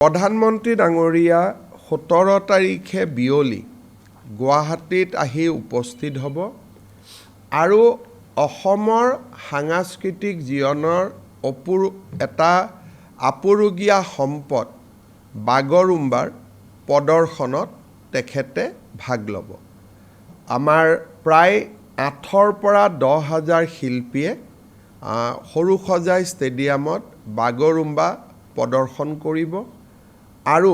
প্ৰধানমন্ত্ৰী ডাঙৰীয়া 17 তাৰিখে বিয়লি গুৱাহাটীত আহি উপস্থিত হ'ব আৰু অসমৰ সাংস্কৃতিক জীৱনৰ এটা আপুৰুগীয়া সম্পদ বাগৰুম্বাৰ প্ৰদৰ্শনত তেখেতে ভাগ ল'ব। আমাৰ প্ৰায় 8ৰ পৰা 10,000 শিল্পীয়ে সৰুসজাই ষ্টেডিয়ামত বাগৰুম্বা প্ৰদৰ্শন কৰিব আৰু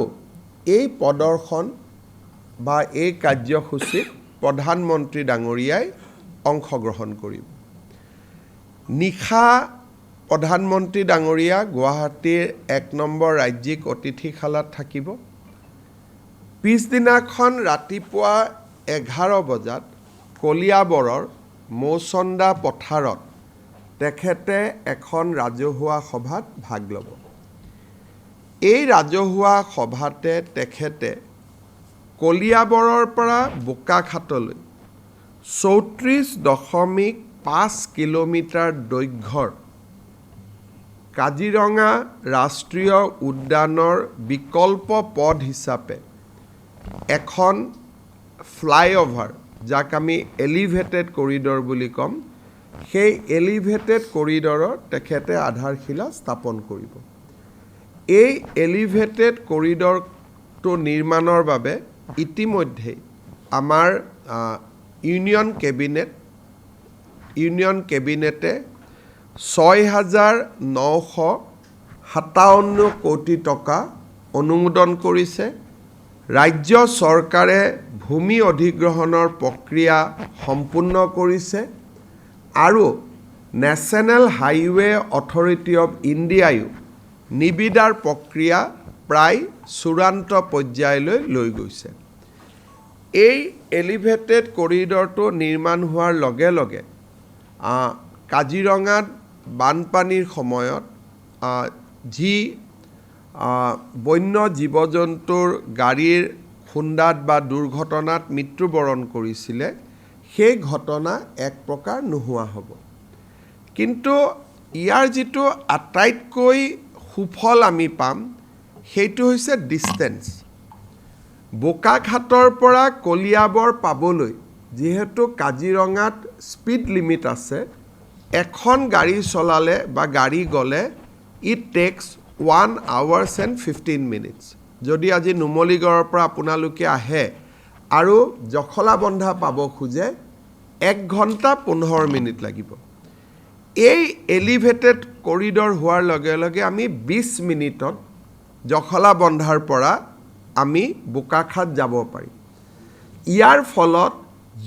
এই প্ৰদৰ্শন বা এই কাৰ্যসূচীত প্ৰধানমন্ত্ৰী ডাঙৰীয়াই অংশগ্ৰহণ কৰিব। নিশা প্ৰধানমন্ত্ৰী ডাঙৰীয়া গুৱাহাটীৰ 1 নম্বৰ ৰাজ্যিক অতিথিশালাত থাকিব। পিছদিনাখন ৰাতিপুৱা 11 বজাত কলিয়াবৰৰ মৌচন্দা পথাৰত তেখেতে এখন ৰাজহুৱা সভাত ভাগ ল'ব। এই ৰাজহুৱা সভাতে তেখেতে কলিয়াবৰৰ পৰা বোকাখাতলৈ 34.5 কিলোমিটাৰ দৈৰ্ঘ্যৰ কাজিৰঙা ৰাষ্ট্ৰীয় উদ্যানৰ বিকল্প পথ হিচাপে এখন ফ্লাইঅভাৰ, যাক আমি এলিভেটেড কৰিডৰ বুলি ক'ম, সেই এলিভেটেড কৰিডৰৰ তেখেতে আধাৰশিলা স্থাপন কৰিব। এই এলিভেটেড কৰিডৰটো নিৰ্মাণৰ বাবে ইতিমধ্যে আমাৰ ইউনিয়ন কেবিনেটে 6,957 কোটি টকা অনুমোদন কৰিছে। ৰাজ্য চৰকাৰে ভূমি অধিগ্ৰহণৰ প্ৰক্ৰিয়া সম্পূৰ্ণ কৰিছে আৰু নেশ্যনেল হাইৱে অথৰিটি অৱ ইণ্ডিয়ায়ো নিবিদাৰ প্ৰক্ৰিয়া প্ৰায় চূড়ান্ত পৰ্যায়লৈ লৈ গৈছে। এই এলিভেটেড কৰিডৰটো নিৰ্মাণ হোৱাৰ লগে লগে কাজিৰঙাত বানপানীৰ সময়ত যি বন্য জীৱ জন্তুৰ গাড়ীৰ খুন্দাত বা দুৰ্ঘটনাত মৃত্যুবৰণ কৰিছিলে, সেই ঘটনা এক প্ৰকাৰ নোহোৱা হ'ব। কিন্তু ইয়াৰ যিটো আটাইতকৈ সুফল আমি পাম সেইটো হৈছে ডিষ্টেঞ্চ। বোকাখাতৰ পৰা কলিয়াবৰ পাবলৈ যিহেতু কাজিৰঙাত স্পীড লিমিট আছে, এখন গাড়ী চলালে বা গাড়ী গ'লে it takes 1 hours and 15 minutes। যদি আজি নুমলীগড়ৰ পৰা আপোনালোকে আহে আৰু জখলাবন্ধা পাব খোজে 1 ঘণ্টা 15 মিনিট লাগিব। এই এলিভেটেড কৰিডৰ হোৱাৰ লগে লগে আমি 20 মিনিটত জখলাবন্ধাৰ পৰা আমি বোকাখাত যাব পাৰিম। ইয়াৰ ফলত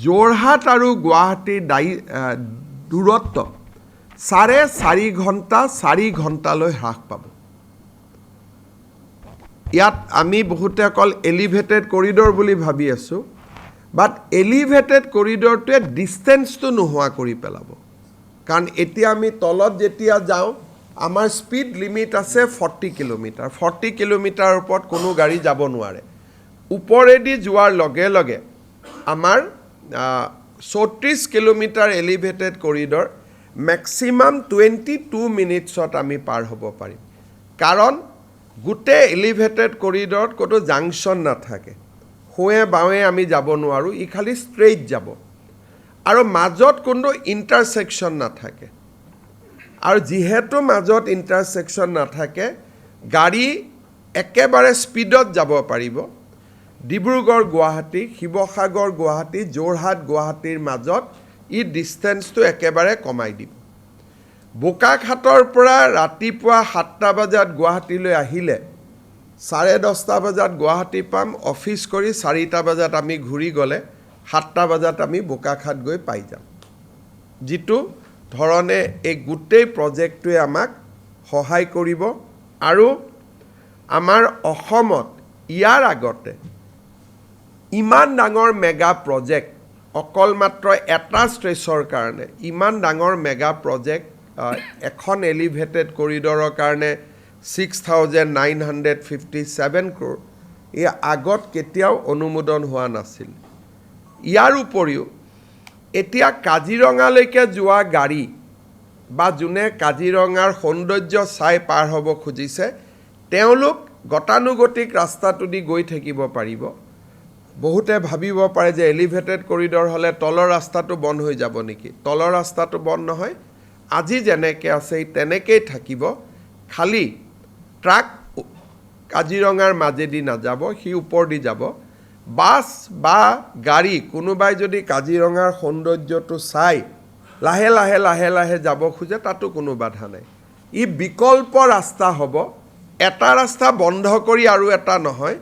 যোৰহাট আৰু গুৱাহাটীৰ দূৰত্ব 4.5 ঘণ্টা 4 ঘণ্টালৈ হ্ৰাস পাব। ইয়াত আমি বহুতে অকল এলিভেটেড কৰিডৰ বুলি ভাবি আছোঁ, বাট এলিভেটেড কৰিডৰটোৱে ডিষ্টেঞ্চটো নোহোৱা কৰি পেলাব। কাৰণ এতিয়া আমি তলত যেতিয়া যাওঁ আমাৰ স্পীড লিমিট আছে 40 কিলোমিটাৰ। 40 কিলোমিটাৰৰ ওপৰত কোনো গাড়ী যাব নোৱাৰে। ওপৰেদি যোৱাৰ লগে লগে আমাৰ 34 কিলোমিটাৰ এলিভেটেড কৰিডৰ মেক্সিমাম 22 মিনিটছত আমি পাৰ হ'ব পাৰিম। কাৰণ গোটেই এলিভেটেড কৰিডৰত ক'তো জাংচন নাথাকে, সোঁৱে বাওঁৱে আমি যাব নোৱাৰোঁ, ই খালি ষ্ট্ৰেইট যাব আৰু মাজত কোনো ইণ্টাৰছেকশ্যন নাথাকে। আৰু যিহেতু মাজত ইণ্টাৰছেকশ্যন নাথাকে, গাড়ী একেবাৰে স্পীডত যাব পাৰিব। ডিব্ৰুগড় গুৱাহাটী, শিৱসাগৰ গুৱাহাটী, যোৰহাট গুৱাহাটীৰ মাজত ই ডিষ্টেঞ্চটো একেবাৰে কমাই দিব। বোকাখাতৰ পৰা ৰাতিপুৱা 7টা বজাত গুৱাহাটীলৈ আহিলে 10:30 বজাত গুৱাহাটী পাম। অফিচ কৰি 4টা বজাত আমি ঘূৰি গ'লে 7টা বজাত আমি বোকাখাত গৈ পাই যাম। যিটো ধৰণে এই গোটেই প্ৰজেক্টটোৱে আমাক সহায় কৰিব আৰু আমাৰ অসমত ইয়াৰ আগতে ইমান ডাঙৰ মেগা প্ৰজেক্ট, অকল মাত্ৰ এটা ষ্ট্ৰেচৰ কাৰণে ইমান ডাঙৰ মেগা প্ৰজেক্ট, এখন এলিভেটেড কৰিডৰৰ কাৰণে 6,957 crore, এই আগত কেতিয়াও অনুমোদন হোৱা নাছিল। ইয়াৰ উপৰিও এতিয়া কাজিৰঙালৈকে যোৱা গাড়ী বা যোনে কাজিৰঙাৰ সৌন্দৰ্য চাই পাৰ হ'ব খুজিছে তেওঁলোক গতানুগতিক ৰাস্তাটো দি গৈ থাকিব পাৰিব বহুতে ভাবিব পাৰে যে এলিভেটেড কৰিডৰ হ'লে তলৰ ৰাস্তাটো বন্ধ হৈ যাব নেকি তলৰ ৰাস্তাটো বন্ধ নহয় আজি যেনেকৈ আছে তেনেকেই থাকিব খালি ট্ৰাক কাজিৰঙাৰ মাজেদি নাযাব সি ওপৰেদি যাব বাছ বা গাড়ী কোনোবাই যদি কাজিৰঙাৰ সৌন্দৰ্যটো চাই লাহে লাহে লাহে লাহে যাব খোজে তাতো কোনো বাধা নাই ই বিকল্প ৰাস্তা হ'ব এটা ৰাস্তা বন্ধ কৰি আৰু এটা নহয়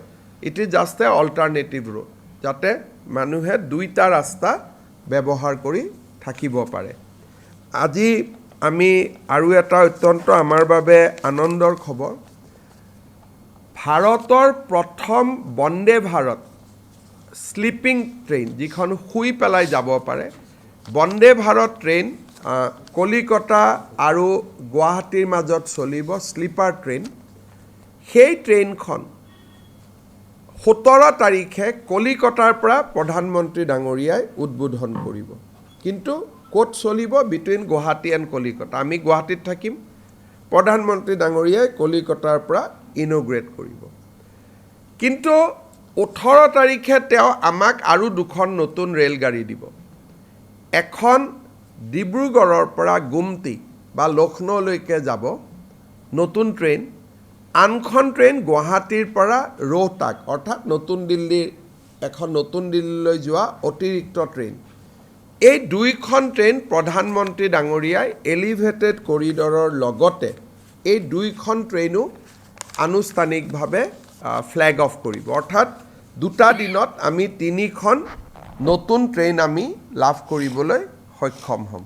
it is just A alternative road যাতে মানুহে দুইটা ৰাস্তা ব্যৱহাৰ কৰি থাকিব পাৰে আজি আমি আৰু এটা অত্যন্ত আমাৰ বাবে আনন্দৰ খবৰ ভাৰতৰ প্ৰথম বন্দে ভাৰত স্লিপিং ট্ৰেইন যিখন শুই পেলাই যাব পাৰে বন্দে ভাৰত ট্ৰেইন কলিকতা আৰু গুৱাহাটীৰ মাজত চলিব স্লিপাৰ ট্ৰেইন সেই ট্ৰেইনখন 17 তাৰিখে কলিকতাৰ পৰা প্ৰধানমন্ত্ৰী ডাঙৰীয়াই উদ্বোধন কৰিব কিন্তু ক'ত চলিব বিটুইন গুৱাহাটী এণ্ড কলিকতা আমি গুৱাহাটীত থাকিম প্ৰধানমন্ত্ৰী ডাঙৰীয়াই কলিকতাৰ পৰা ইনগ্ৰেট কৰিব কিন্তু 18 তাৰিখে তেওঁ আমাক আৰু দুখন নতুন ৰেলগাড়ী দিব এখন ডিব্ৰুগড়ৰ পৰা গুমটি বা লক্ষ্ণৌলৈকে যাব নতুন ট্ৰেইন আনখন ট্ৰেইন গুৱাহাটীৰ পৰা ৰোহটাক অৰ্থাৎ নতুন দিল্লীলৈ যোৱা অতিৰিক্ত ট্ৰেইন এই দুইখন ট্ৰেইন প্ৰধানমন্ত্ৰী ডাঙৰীয়াই এলিভেটেড কৰিডৰৰ লগতে এই দুইখন ট্ৰেইনো আনুষ্ঠানিকভাৱে ফ্লেগ অফ কৰিব অৰ্থাৎ দুটা দিনত আমি 3খন নতুন ট্ৰেইন আমি লাভ কৰিবলৈ সক্ষম হ'ম